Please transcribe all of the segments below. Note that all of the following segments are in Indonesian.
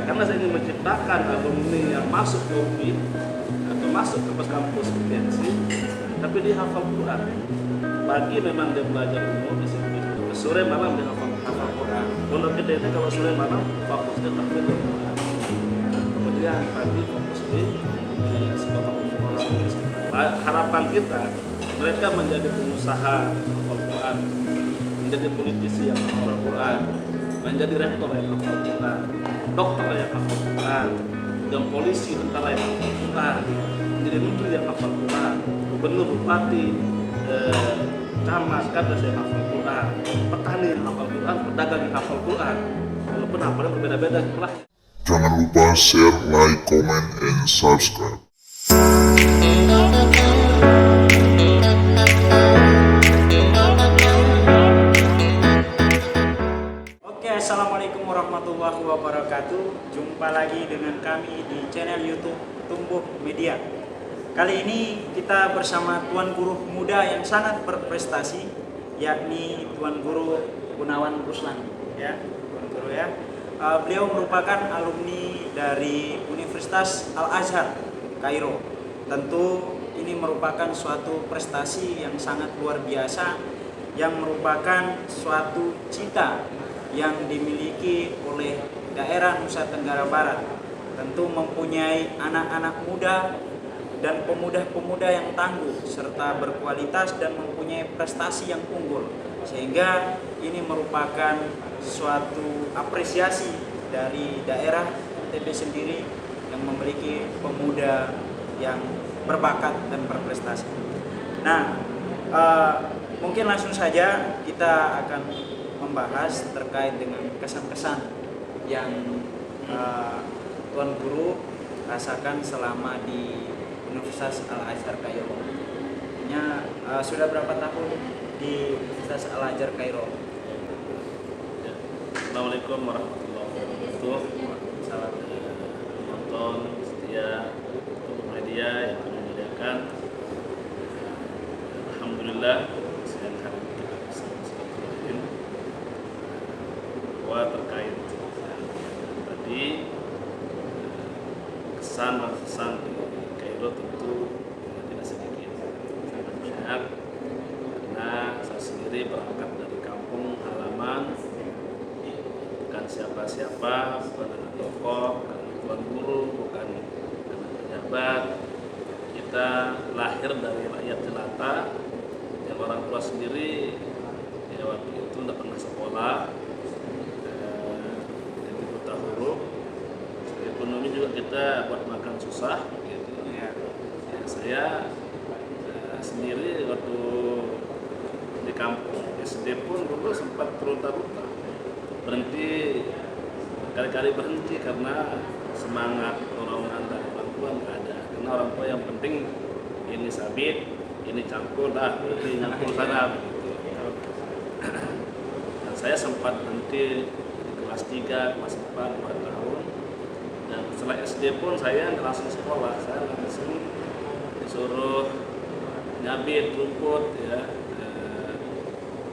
karena saya ingin menciptakan alumni yang masuk ke UPI atau masuk ke kampus UPNC, tapi dia hafal Quran. Pagi memang dia belajar umum disiplin, sore malam dia hafal Quran. Menurut kita ini kalau sore malam fokus dia tahfidz Quran, kemudian pagi fokus di sekolah Quran. Harapan kita mereka menjadi pengusaha hafal Quran, menjadi politisi yang hafal Quran, menjadi rektor yang hafal Quran, dokter yang hafal Quran, dan polisi, tentara yang hafal Quran, menjadi menteri yang hafal Quran, gubernur, bupati, camat, kadus yang hafal Quran, petani yang hafal Quran, pedagang yang hafal Quran. Walaupun hafalnya berbeda-beda lah. Jangan lupa share, like, comment, and subscribe. Assalamualaikum warahmatullahi wabarakatuh. Jumpa lagi dengan kami di channel YouTube Tumbuh Media. Kali ini kita bersama Tuan Guru muda yang sangat berprestasi, yakni Tuan Guru Gunawan Ruslan. Ya, Tuan Guru ya. Beliau merupakan alumni dari Universitas Al-Azhar, Kairo. Tentu ini merupakan suatu prestasi yang sangat luar biasa, yang merupakan suatu cita yang dimiliki oleh daerah Nusa Tenggara Barat. Tentu mempunyai anak-anak muda dan pemuda-pemuda yang tangguh serta berkualitas dan mempunyai prestasi yang unggul, sehingga ini merupakan suatu apresiasi dari daerah NTB sendiri yang memiliki pemuda yang berbakat dan berprestasi. Nah, mungkin langsung saja kita akan membahas terkait dengan kesan-kesan yang Tuan Guru rasakan selama di Universitas Al-Azhar Kairo. Sudah berapa tahun di Universitas Al-Azhar Kairo? Assalamualaikum warahmatullahi wabarakatuh. Salam penonton setia Tumbuh Media yang kami muliakan. Alhamdulillah siang hari kita bisa silaturahim bahwa terkait tadi kesan dan pesan di Kairo tentu tidak sedikit, sangat banyak, karena saya sendiri berangkat dari kampung halaman, bukan siapa-siapa, bukan anak tokoh, bukan tuan guru, bukan anak pejabat. Kita lahir dari rakyat jelata yang orang tua sendiri ya waktu itu tidak pernah sekolah, jadi buta huruf. Ekonomi juga kita buat makan susah gitu. Ya, saya sendiri waktu di kampung SD pun dulu sempat terluta-luta, berhenti, kali-kali berhenti karena semangat dorongan dari orang tua nggak ada. Karena orang tua yang penting ini sabit, ini cangkul dah, berarti nyangkul sana begitu. Dan saya sempat berhenti di kelas 3, kelas 4, 2 tahun. Dan setelah SD pun saya nggak langsung sekolah, saya langsung disuruh nyabit rumput ya,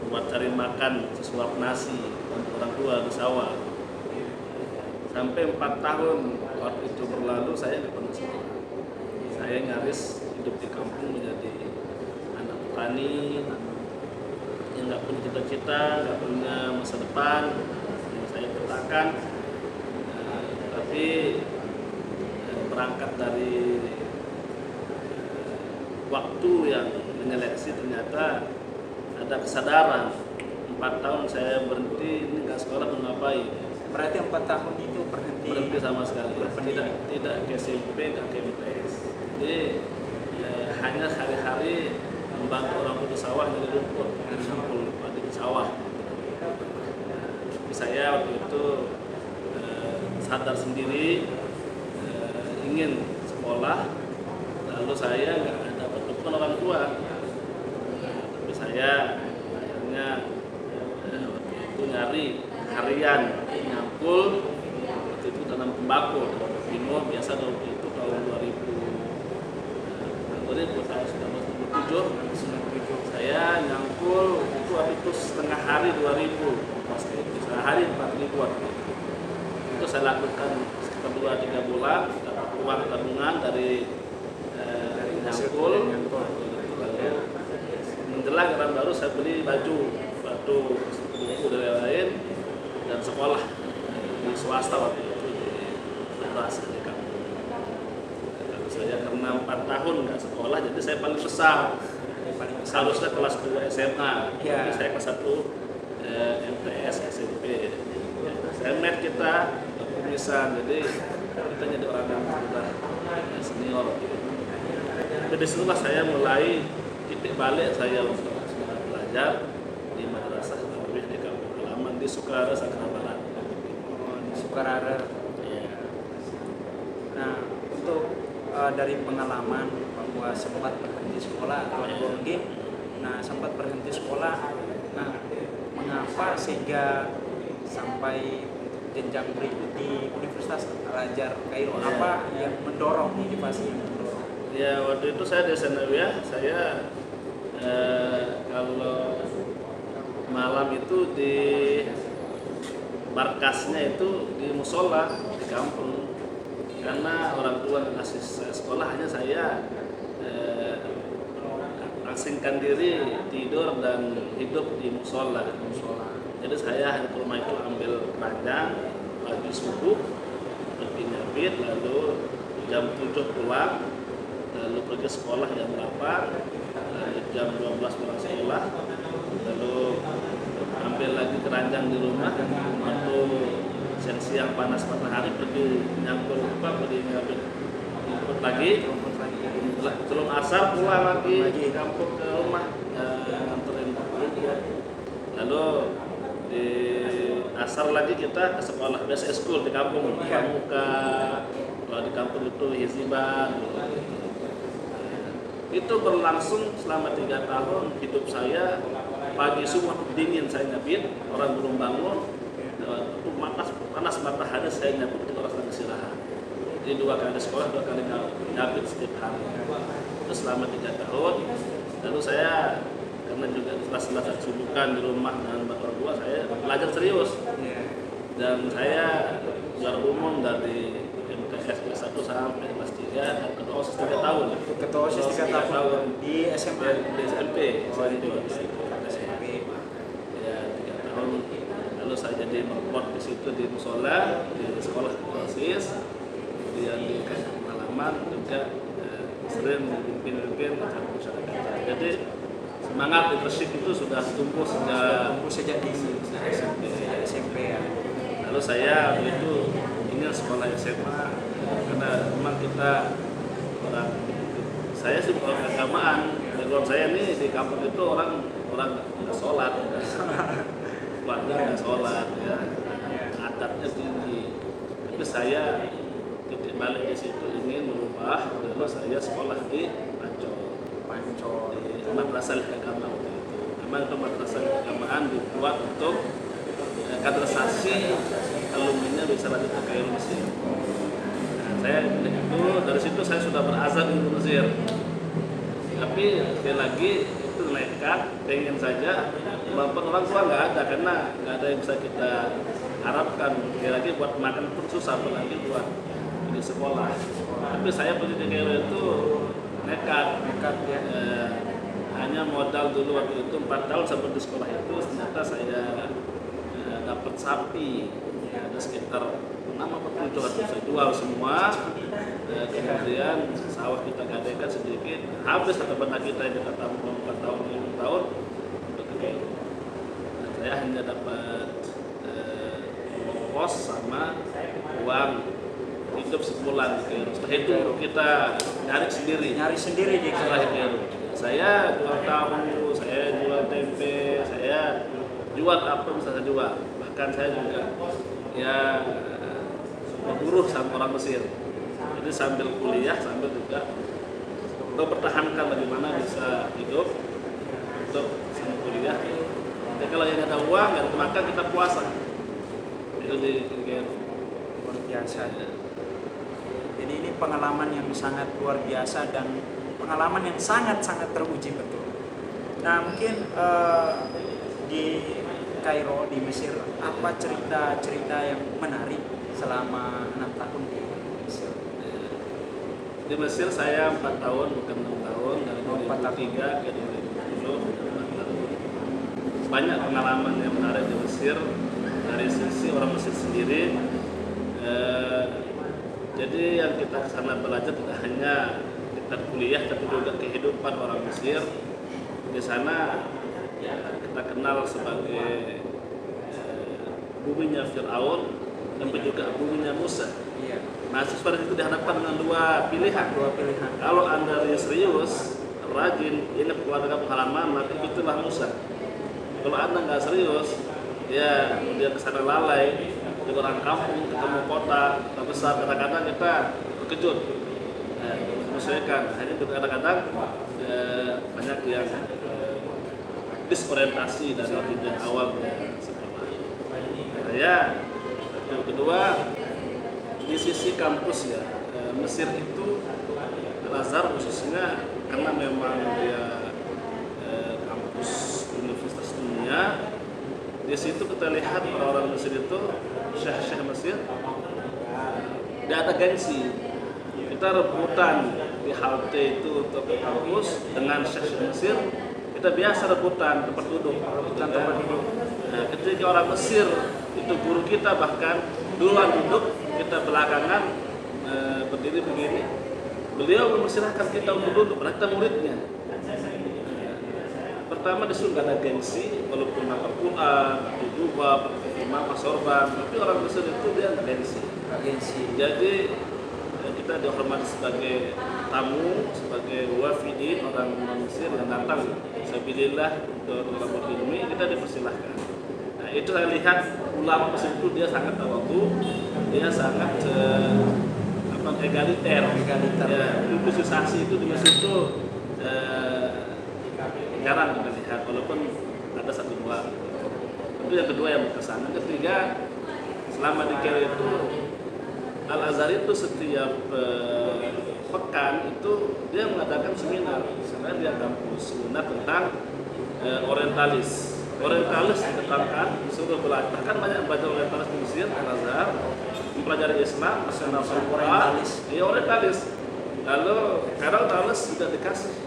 buat cari makan sesuap nasi untuk orang tua di sawah. Sampai 4 tahun waktu itu berlalu saya nggak pernah sekolah. Saya nyaris hidup di kampung menjadi anak petani yang nggak punya cita-cita, nggak punya masa depan. Yang saya petakan, tapi berangkat dari waktu yang menyeleksi, ternyata ada kesadaran. 4 tahun saya berhenti, ini nggak sekolah mau ngapain. Berarti 4 tahun itu berhenti Sama sekali, tidak ke SMP, tidak ke MTS. Jadi hanya hari-hari membantu orang tua di sawah dari rumput, sampul padi di sawah. Tapi saya waktu itu sadar sendiri ingin sekolah, lalu saya nggak dapat dukungan orang tua. Tapi saya akhirnya waktu itu nyari harian nyangkul, waktu itu tanam tembakau timur biasa. Waktu itu tahun 1997 saya nyangkul itu waktu itu setengah hari 2000, pas itu setengah hari 4.000 waktu itu saya lakukan sekitar 2-3 bulan, dapat uang tabungan dari Nyangkul. Lalu menjelang Tahun Baru saya beli baju, buku dari lain, dan sekolah di swasta waktu itu di madrasah di kampung. Lalu saya karena 4 tahun nggak sekolah, jadi saya paling besar. Seharusnya kelas 2 SMA, Ya. tapi saya kelas 1 MTS SMP. Saya met kita kumisan, jadi kita jadi orang yang sudah senior. Jadi disitulah saya mulai titik balik saya untuk belajar di madrasah Tarbiyah di kampung halaman di Sukarara, Sakra Barat. Di Sukarara. Ya. Nah, untuk dari pengalaman bahwa sempat berhenti sekolah atau Borgi, nah sempat berhenti sekolah, nah mengapa sehingga sampai jenjang berikut di Universitas Al-Azhar Kairo? Apa yang mendorong, motivasi yang mendorong? Ya, waktu itu saya di Sanawiyah, saya kalau malam itu di markasnya itu di musola di kampung, karena orang tua ngasih saya sekolah, hanya saya asingkan diri tidur dan hidup di musola. Jadi saya ke rumah itu ambil keranjang pagi subuh, pergi nyabit, lalu jam 7 pulang, lalu pergi sekolah jam 8, lalu jam 12 pulang sekolah, lalu ambil lagi keranjang di rumah. Waktu siang-siang panas matahari pergi nyangkul pergi nyabit lagi, sebelum asar pulang lagi di kampung ke rumah nganterin buku. Lalu di asar lagi kita ke sekolah biasa school di kampung, pramuka. Kalau di kampung itu hizibah. Itu berlangsung selama 3 tahun hidup saya. Pagi subuh dingin saya nyabit, orang belum bangun. Panas matahari saya nyabit, orang sedang istirahat. Jadi 2 kali sekolah, 2 kali nyabit setiap hari. Itu selama 3 tahun. Lalu saya karena juga setelah kesibukan di rumah dengan bapak tua, saya belajar serius. Dan saya juara umum dari MTS kelas 1 sampai kelas 3 dan ketua OSIS 3 tahun. Ketua OSIS 3 tahun di SMA, di SMP. Ya, 3 tahun. Lalu saya jadi merpot di situ di musola, di sekolah OSIS, kemudian di pengalaman juga sering memimpin masyarakat. Jadi semangat leadership itu sudah tumbuh sejak di SMP ya. Lalu saya waktu itu ingin sekolah SMA karena memang kita orang, saya sih orang keagamaan. Background saya ini di kampung itu orang nggak sholat, keluarga nggak sholat, ya, adatnya tinggi. Tapi saya titik balik di situ ingin merubah, lalu saya sekolah di Pancol di madrasah keagamaan waktu itu. Memang itu madrasah keagamaan dibuat untuk kaderisasi alumninya bisa lanjut ke Kairo Mesir. Nah, saya itu dari situ saya sudah berazam di Mesir. Tapi sekali lagi itu nekat, pengen saja, walaupun orang tua nggak ada karena nggak ada yang bisa kita harapkan. Sekali lagi buat makan pun susah, apalagi buat di sekolah. Tapi saya pergi ke Kairo itu nekat ya. Hanya modal dulu waktu itu 4 tahun sampai di sekolah itu, ternyata saya dapat sapi, ya, ada sekitar 6-7 saya jual semua. Kemudian sawah kita gadekan sedikit, habis kata benda kita yang kita tabung 4 tahun 5 tahun untuk ke Kairo. Nah, saya hanya dapat ongkos sama uang hidup sebulan di Kairo. Setelah itu kita nyari sendiri di Kairo. Saya jual tahu, saya jual tempe, saya jual apa bisa saya jual. Bahkan saya juga ya berburuh sama orang Mesir. Jadi sambil kuliah, sambil juga mempertahankan bagaimana bisa hidup untuk sambil kuliah. Jadi kalau yang ada uang, nggak ada makan, kita puasa. Itu di Kairo. Luar biasa. Jadi ini pengalaman yang sangat luar biasa dan pengalaman yang sangat-sangat teruji betul. Nah mungkin di Kairo di Mesir apa cerita-cerita yang menarik selama 6 tahun di Mesir? Di Mesir saya 4 tahun, bukan 6 tahun, dari 4 tahun. 2003 ke 2010, 4 tahun. Banyak pengalaman yang menarik di Mesir dari sisi orang Mesir sendiri. Jadi yang kita kesana belajar tidak hanya kita kuliah, tapi juga kehidupan orang Mesir. Di sana kita kenal sebagai buminya Fir'aun, tapi juga buminya Musa. Iya. Mahasiswa di situ dihadapkan dengan dua pilihan. Kalau Anda serius, rajin, ingat keluarga pengalaman, maka itulah Musa. Kalau Anda nggak serius, ya dia kesana lalai, di orang kampung, ketemu kota besar, kadang-kadang kita terkejut, menyesuaikan. Hanya juga kadang-kadang banyak yang disorientasi dari tujuan awal sekolah. Yang kedua, di sisi kampus ya, Mesir itu Al-Azhar khususnya karena memang dia kampus universitas dunia. Di situ kita lihat orang-orang Mesir itu, syekh-syekh Mesir, tidak ada gengsi. Kita rebutan di halte itu untuk ke kampus dengan syekh-syekh Mesir, kita biasa rebutan tempat duduk. Nah, ketika orang Mesir itu guru kita bahkan duluan duduk, kita belakangan berdiri begini. Beliau mempersilahkan kita untuk duduk, karena kita muridnya. Pertama disuruh gak ada gengsi, walaupun hafal Quran, Jubah, Imam, Sorban, tapi orang Mesir itu dia nggak gengsi. Jadi kita dihormati sebagai tamu, sebagai wafidin, orang Mesir yang datang sabilillah untuk menuntut ilmu, kita dipersilahkan. Nah, itu saya lihat ulama Mesir itu dia sangat tawadhu, dia sangat egaliter. Ya, inklusisasi itu di Mesir itu jarang kita lihat, walaupun ada satu dua. Itu yang kedua yang berkesan. Yang ketiga, selama di Kairo itu Al-Azhar itu setiap pekan itu dia mengadakan seminar. Sebenarnya dia kampus seminar tentang orientalis. Orientalis dikatakan disuruh belajar. Bahkan banyak belajar orientalis di Mesir, Al-Azhar, mempelajari Islam, nasional orientalis. Iya, orientalis. Lalu kadang orientalis juga dikasih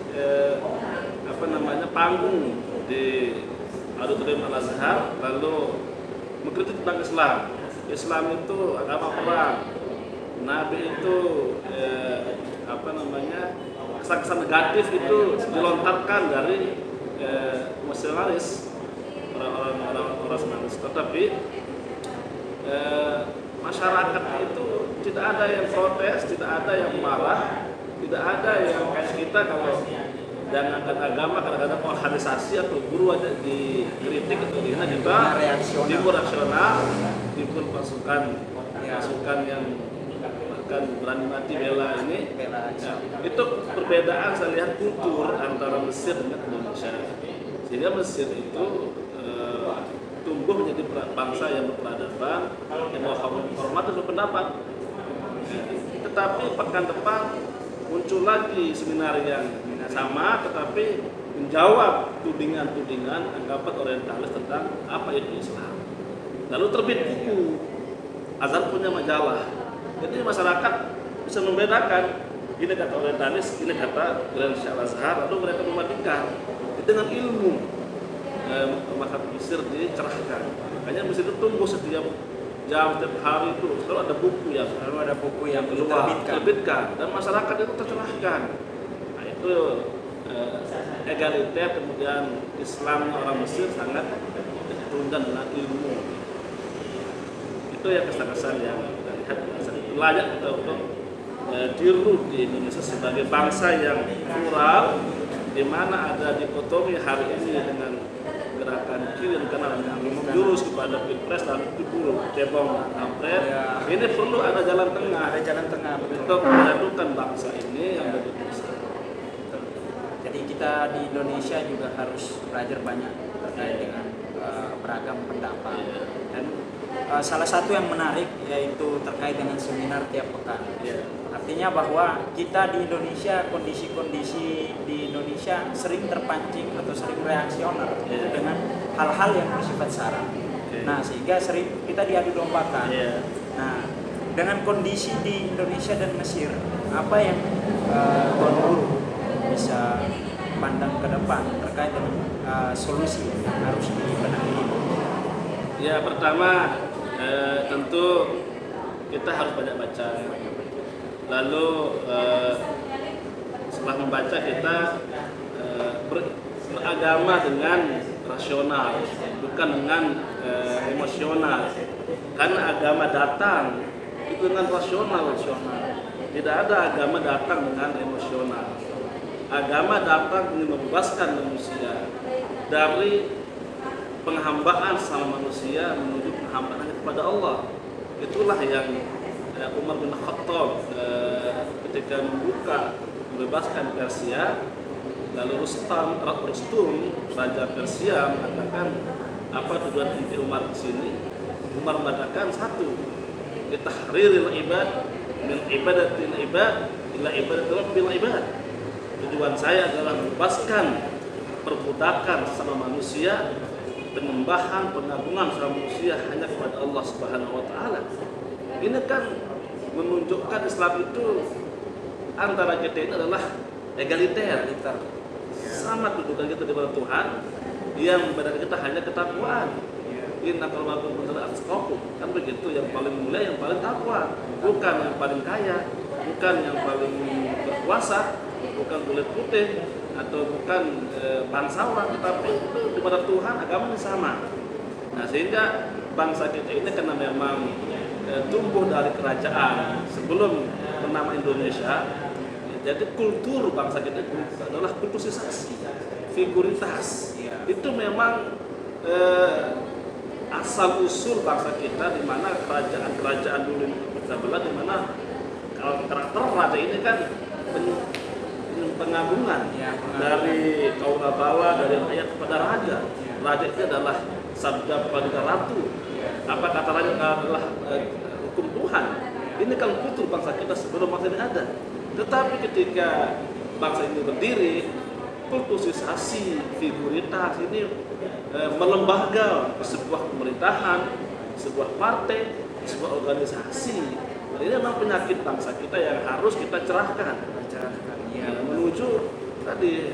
panggung di auditorium Al-Azhar, lalu mengkritik tentang Islam. Islam itu agama perang. Nabi itu kesan-kesan negatif itu dilontarkan dari nasionalis, orang nasionalis. Tetapi masyarakat itu tidak ada yang protes, tidak ada yang marah, tidak ada yang kayak kita kalau jangankan agama, kadang-kadang organisasi atau guru aja dikritik atau dihina, kita timbul rasional, timbul pasukan yang bahkan berani mati bela ini. Ya, itu perbedaan saya lihat kultur antara Mesir dengan Indonesia. Sehingga Mesir itu tumbuh menjadi bangsa yang berperadaban, yang hormat dan berpendapat. Tetapi pekan depan muncul lagi seminar yang sama, tetapi menjawab tudingan-tudingan anggapan orientalis tentang apa itu Islam. Lalu terbit buku, Azhar punya majalah. Jadi masyarakat bisa membedakan, ini kata orientalis, ini kata Grand Syekh Al-Azhar, lalu mereka membandingkan dengan ilmu. Maka Mesir dicerahkan. Makanya Mesir itu tumbuh setiap jam, setiap hari itu selalu ada buku yang diterbitkan dan masyarakat itu tercerahkan. Nah, itu egaliter, kemudian Islam orang Mesir sangat diturunkan dengan ilmu. Itu yang kesan-kesan yang kita lihat. Layak kita untuk tiru di Indonesia sebagai bangsa yang plural, di mana ada dikotomi hari ini dengan gerakan kiri dan kanan yang menjurus kepada pilpres dan itu dulu cebong kampret. Ini perlu ada jalan tengah, untuk menyatukan bangsa ini yang lebih besar. Jadi kita di Indonesia juga harus belajar banyak terkait dengan beragam pendapat. Dan salah satu yang menarik yaitu terkait dengan seminar tiap pekan. Artinya bahwa kita di Indonesia, kondisi-kondisi di Indonesia sering terpancing atau sering reaksioner dengan hal-hal yang bersifat sara. Nah, sehingga sering kita diadu dombakan. Nah, dengan kondisi di Indonesia dan Mesir, apa yang Tuan Guru bisa pandang ke depan terkait dengan solusi yang harus dibenahi ini? Ya, pertama tentu kita harus banyak baca. Lalu setelah membaca kita beragama dengan rasional, bukan dengan emosional. Karena agama datang itu dengan rasional. Tidak ada agama datang dengan emosional. Agama datang ingin membebaskan manusia dari penghambaan sama manusia menuju penghambaan kepada Allah. Itulah yang Umar bin Khattab ketika membebaskan Persia, lalu Rustum raja Persia mengatakan, apa tujuan inti Umar di sini? Umar mengatakan satu, litahriril ibad min ibadatil ibad ila ibadatil rabbil ibad. Tujuan saya adalah membebaskan perbudakan sama manusia, penyembahan, pengagungan sama manusia hanya kepada Allah Subhanahu wa taala. Ini kan menunjukkan Islam itu antara kita ini adalah egaliter. Sama kedudukan kita di depan Tuhan, yang membedakan kita hanya ketakwaan. Inna akramakum indallahi atqakum. Kan begitu, yang paling mulia yang paling takwa, bukan yang paling kaya, bukan yang paling berkuasa, bukan kulit putih atau bukan bangsawan, tetapi itu di mata Tuhan agamanya sama. Nah, sehingga bangsa kita ini karena memang tumbuh dari kerajaan sebelum bernama Indonesia, jadi kultur bangsa kita itu adalah kulturisasi, figuritas. Itu memang asal usul bangsa kita, di mana kerajaan dulu kita belah, di mana karakter raja ini kan pengagungan dari kaula bala, dari rakyat kepada raja. Raja itu adalah sabda pada ratu. Apa kata raja adalah hukum Tuhan. Ini kan kultur bangsa kita sebelum bangsa ini ada. Tetapi ketika bangsa ini berdiri, kulturisasi, figuritas ini melembaga sebuah pemerintahan, sebuah partai, sebuah organisasi. Nah, ini memang penyakit bangsa kita yang harus kita cerahkan. Menuju tadi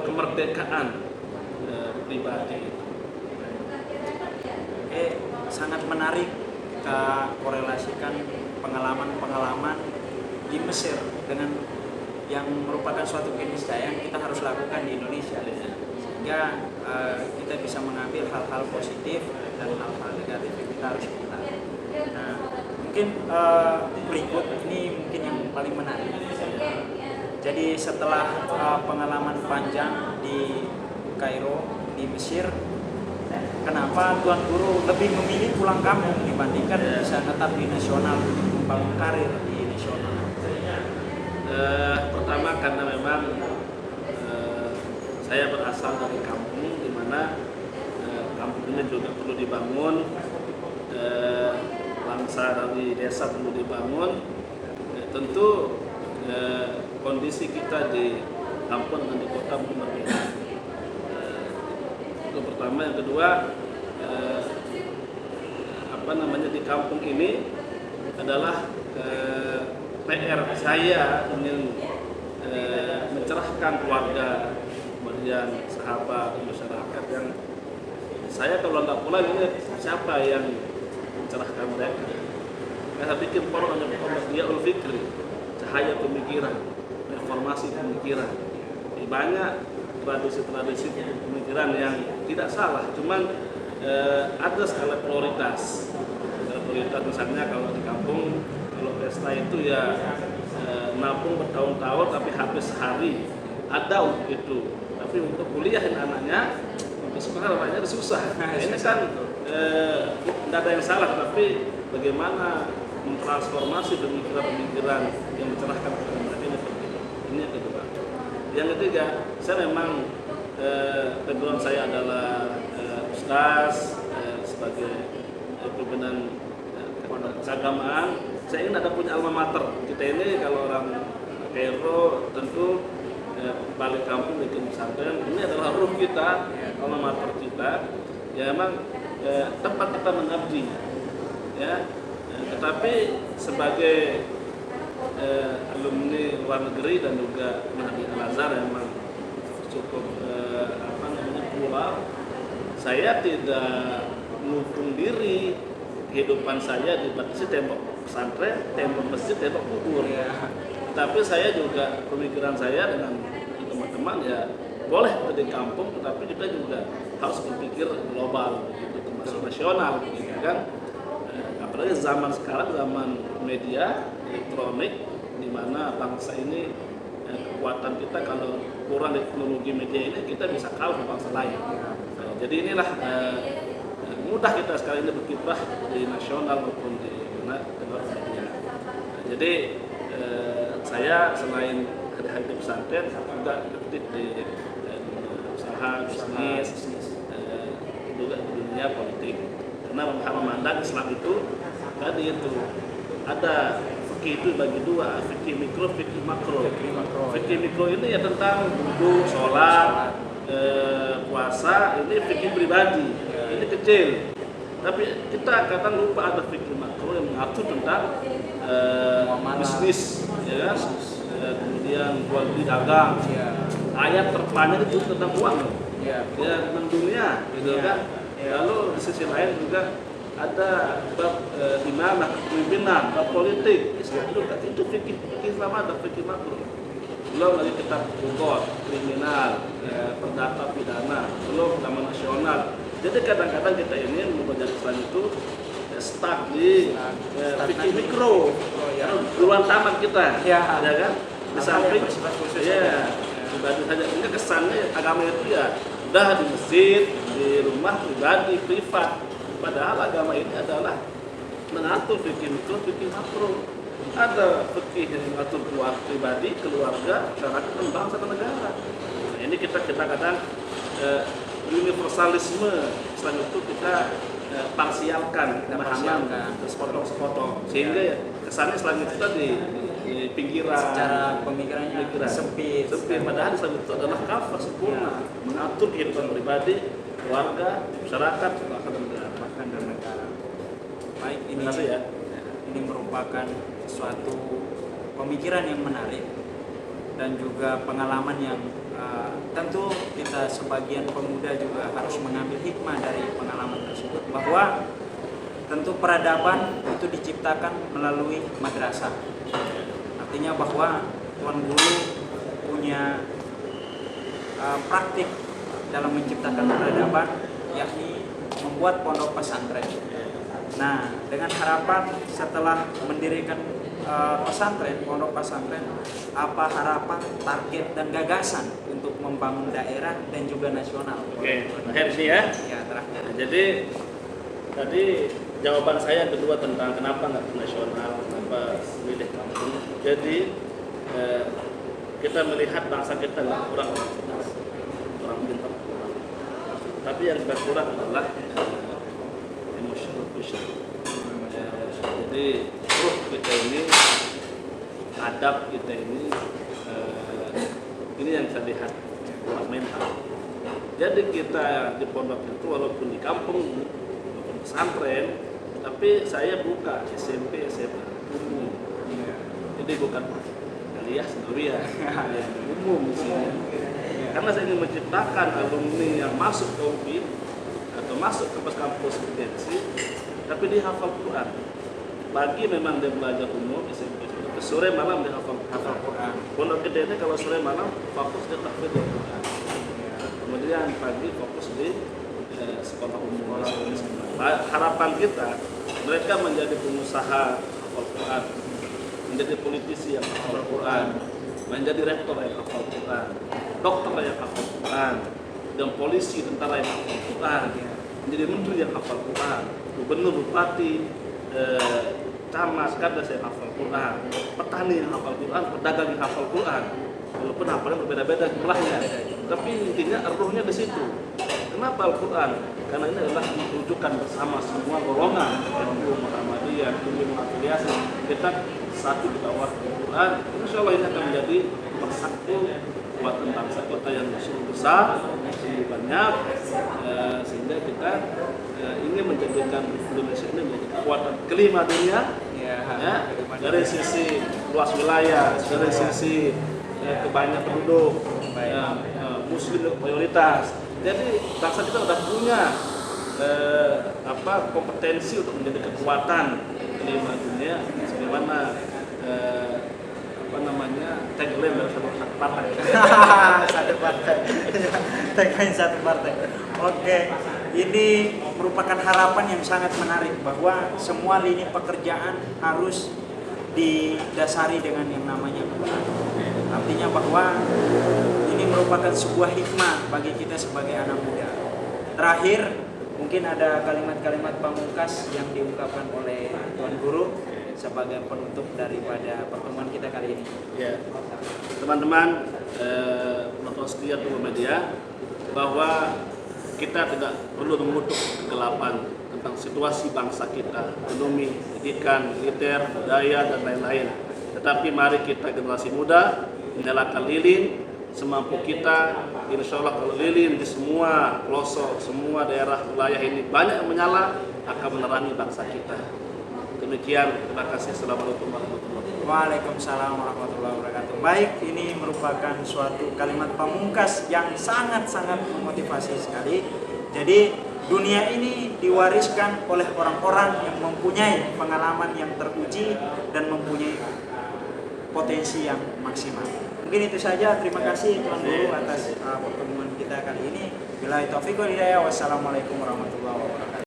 kemerdekaan pribadi. Sangat menarik kita korelasikan pengalaman-pengalaman di Mesir dengan yang merupakan suatu keniscayaan kita harus lakukan di Indonesia, sehingga kita bisa mengambil hal-hal positif dan hal-hal negatif yang kita harus kita. Nah, mungkin berikut ini mungkin yang paling menarik. Jadi setelah pengalaman panjang di Kairo, di Mesir, kenapa Tuan Guru lebih memilih pulang kampung dibandingkan bisa tetap di nasional untuk membangun karir di nasional? Pertama karena memang saya berasal dari kampung, di mana kampung ini juga perlu dibangun, bangsa dari desa perlu dibangun. Tentu kondisi kita di kampung dan di kota berbeda. Itu pertama. Yang kedua, di kampung ini adalah PR saya ingin mencerahkan keluarga, kemudian sahabat, masyarakat yang saya kalau nggak pulang ini siapa yang mencerahkan mereka? Saya bikin forum dia Fikri, cahaya pemikiran, reformasi pemikiran. Banyak tradisi-tradisi pemikiran yang tidak salah, cuman ada skala prioritas. Prioritas misalnya kalau di kampung, kalau pesta itu ya nabung bertahun-tahun tapi habis sehari, ada untuk itu. Tapi untuk kuliahin anaknya, untuk sekolah anaknya susah. Ini kan tidak ada yang salah, tapi bagaimana mentransformasi pemikiran-pemikiran yang mencerahkan kepada mereka ini penting. Ini yang kedua. Yang ketiga, saya memang background saya adalah ustaz, sebagai pimpinan keagamaan. Saya ingin ada punya alma mater. Kita ini kalau orang Kairo tentu balik kampung bikin pesantren. Ini adalah ruh kita, alma mater kita. Ya memang tempat kita mengabdi. ya. Tetapi sebagai alumni luar negeri dan juga di Al-Azhar yang memang cukup plural, saya tidak menghukum diri kehidupan saya dibatasi tembok pesantren, tembok masjid, tembok kubur. Tapi saya juga pemikiran saya dengan teman-teman ya boleh kita di kampung, tetapi kita juga harus berpikir global, begitu, termasuk nasional, gitu kan. Apalagi zaman sekarang, zaman media elektronik, di mana bangsa ini kekuatan kita kalau kurang teknologi media ini kita bisa kalah dengan bangsa lain. Jadi inilah mudah kita sekarang ini berkiprah di nasional maupun di teknologi media. Jadi saya selain di pesantren juga aktif di usaha bisnis, juga di dunia politik. Karena memandang Islam itu tadi itu ada fikih itu bagi dua, fikih mikro, fikih makro. Fikih mikro ini ya tentang wudhu, sholat, puasa, ini fikih pribadi, ini kecil. Tapi kita kadang lupa ada fikih makro yang mengatur tentang bisnis, ya kan? Kemudian jual beli dagang. Ayat terpanjang itu tentang uang, ya tentang dunia, gitu kan. Lalu di sisi lain juga ada bab imamah, kepemimpinan, bab politik, Islam itu fikih Islam ada fikih makro. Belum lagi kitab hukum, kriminal, perdata pidana, belum taman nasional. Jadi kadang-kadang kita ini belajar Islam itu stuck di fikih mikro, duluan tamat kita, ya kan? Di samping, ya, pribadi saja. Ini kesannya agama itu ya udah di masjid, di rumah pribadi, privat. Padahal agama ini adalah mengatur fikih mikro, fikih makro. Ada fikih yang mengatur keluarga pribadi, keluarga, masyarakat, dan bangsa dan negara. Nah, ini kita kadang universalisme Islam itu kita parsialkan, pemahaman sepotong-sepotong, sehingga ya kesannya Islam itu tadi di pinggiran, secara pemikirannya sempit. Padahal Islam itu adalah kafah sempurna, mengatur kehidupan pribadi, keluarga, masyarakat, bahkan dan negara. Baik, ini ya. Ini merupakan suatu pemikiran yang menarik dan juga pengalaman yang tentu kita sebagian pemuda juga harus mengambil hikmah dari pengalaman tersebut, bahwa tentu peradaban itu diciptakan melalui madrasah. Artinya bahwa Tuan Guru punya praktik dalam menciptakan peradaban, yakni membuat pondok pesantren. Nah, dengan harapan setelah mendirikan pesantren, pondok pesantren, apa harapan, target, dan gagasan untuk membangun daerah dan juga nasional? Oke, terakhir sih ya. Ya, terakhir. Nah, jadi tadi jawaban saya kedua tentang kenapa nggak ke nasional, kenapa milih kampung. Jadi kita melihat bangsa kita nggak kurang orang pintar, tapi yang kita kurang adalah emosional quotient. Jadi ruh kita ini, adab kita ini yang saya lihat kurang mental. Jadi kita di pondok itu walaupun di kampung, walaupun pesantren, tapi saya buka SMP, SMA umum. Jadi bukan kuliah sendirian, umum sih. Karena saya ingin menciptakan alumni yang masuk ke UPI atau masuk ke kampus kompetensi, tapi dia hafal Quran. Pagi memang dia belajar umum, SMP, sore malam dia hafal Quran. Pondok gede ini kalau sore malam fokus dia tahfidz Quran. Kemudian pagi fokus di sekolah umum. Harapan kita mereka menjadi pengusaha hafal Quran, menjadi politisi yang hafal Quran, menjadi rektor yang hafal Quran, dokter yang hafal Quran, dan polisi, tentara yang hafal Quran, menjadi menteri yang hafal Quran, gubernur, bupati, camat, kadang saya hafal Quran, petani yang hafal Quran, pedagang yang hafal Quran. Walaupun hafalnya berbeda-beda jumlahnya, tapi intinya ruhnya di situ. Kenapa Al-Quran? Karena ini adalah rujukan bersama semua golongan, NU, Muhammadiyah, afiliasi. Kita satu di bawah Al-Quran. Insya Allah ini akan menjadi persatu buatan bangsa kita yang sungguh besar, sungguh banyak, sehingga kita ingin menjadikan Indonesia ini menjadi kekuatan kelima dunia, Ya, ya, dari sisi luas wilayah, dari sisi kebanyakan penduduk, Muslim mayoritas. Jadi bangsa kita sudah punya kompetensi untuk menjadi kekuatan kelima dunia, sebagaimana tagline dari satu partai. Satu partai. Tagline satu partai. Oke, ini merupakan harapan yang sangat menarik bahwa semua lini pekerjaan harus didasari dengan yang namanya Quran. Artinya bahwa ini merupakan sebuah hikmah bagi kita sebagai anak muda. Terakhir, mungkin ada kalimat-kalimat pamungkas yang diungkapkan oleh Tuan Guru sebagai penutup daripada pertemuan kita kali ini. Ya, teman-teman, penonton setia Tumbuh Media, bahwa kita tidak perlu mengutuk kegelapan tentang situasi bangsa kita, ekonomi, pendidikan, militer, budaya, dan lain-lain. Tetapi mari kita generasi muda menyalakan lilin semampu kita. Insya Allah kalau lilin di semua pelosok, semua daerah wilayah ini banyak yang menyala, akan menerangi bangsa kita. Demikian, terima kasih. Assalamualaikum warahmatullahi wabarakatuh. Waalaikumsalam warahmatullahi wabarakatuh. Baik, ini merupakan suatu kalimat pamungkas yang sangat-sangat memotivasi sekali. Jadi dunia ini diwariskan oleh orang-orang yang mempunyai pengalaman yang teruji dan mempunyai potensi yang maksimal. Mungkin itu saja. Terima kasih Tuan Guru atas pertemuan kita kali ini. Billahi taufiq wal hidayah. Wassalamualaikum warahmatullahi wabarakatuh.